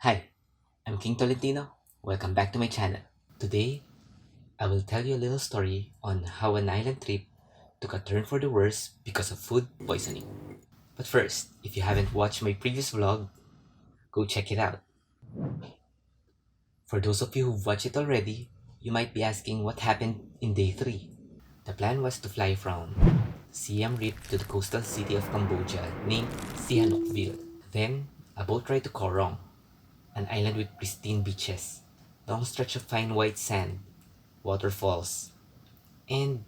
Hi, I'm King Tolentino. Welcome back to my channel. Today, I will tell you a little story on how an island trip took a turn for the worse because of food poisoning. But first, if you haven't watched my previous vlog, go check it out. For those of you who've watched it already, you might be asking what happened in day 3. The plan was to fly from Siam Reap to the coastal city of Cambodia named Sihanoukville. Then, a boat ride to Koh Rong, an island with pristine beaches, long stretch of fine white sand, waterfalls, and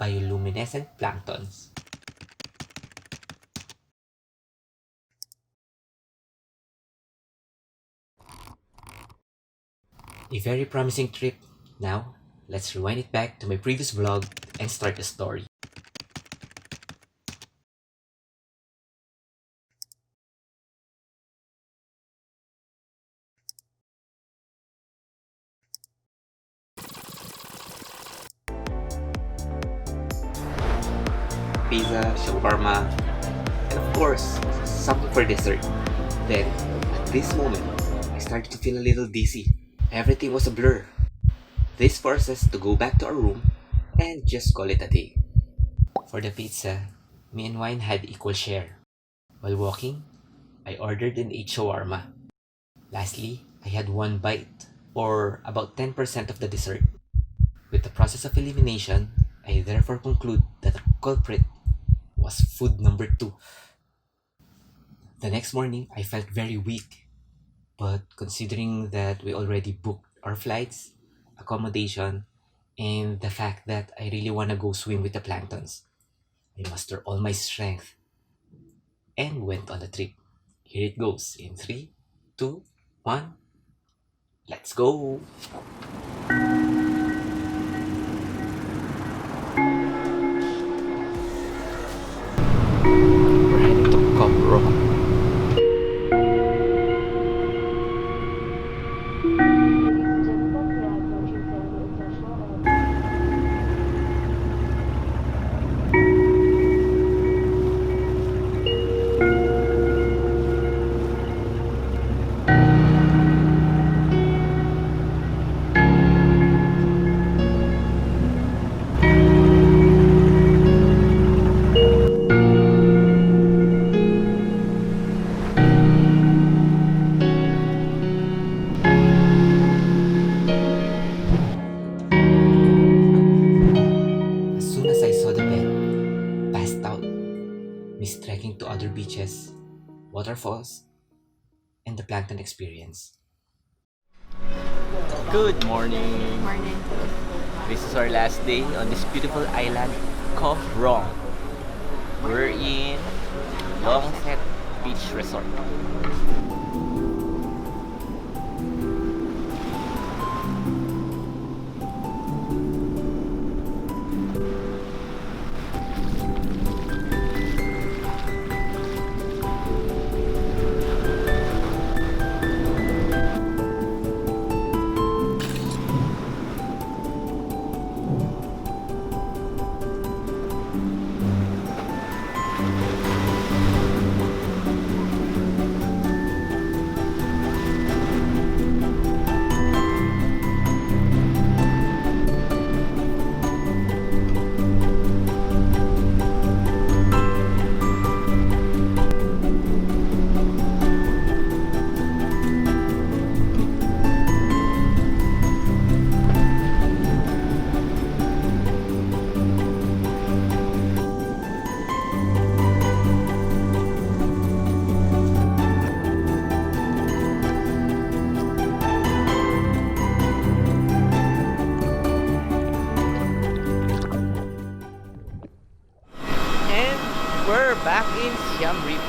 bioluminescent planktons. A very promising trip. Now, let's rewind it back to my previous vlog and start the story. Pizza, shawarma, and of course, something for dessert. Then, at this moment, I started to feel a little dizzy. Everything was a blur. This forced us to go back to our room and just call it a day. For the pizza, me and Wine had equal share. While walking, I ordered and ate shawarma. Lastly, I had one bite, or about 10% of the dessert. With the process of elimination, I therefore conclude that the culprit was food number 2. The next morning, I felt very weak, but considering that we already booked our flights, accommodation, and the fact that I really want to go swim with the planktons, I mustered all my strength and went on the trip. Here it goes in 3, 2, 1, let's go! We're heading to Koh Rong. As soon as I saw the bed, passed out, missed trekking to other beaches, waterfalls, and the plankton experience. Good morning. Morning. This is our last day on this beautiful island, Koh Rong. We're in Longset Beach Resort. And we're back in Siam Reap.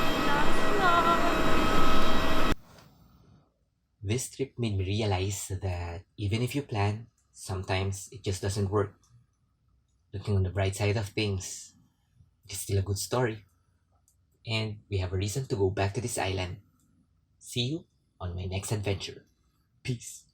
This trip made me realize that even if you plan, sometimes it just doesn't work. Looking on the bright side of things, it's still a good story. And we have a reason to go back to this island. See you on my next adventure. Peace.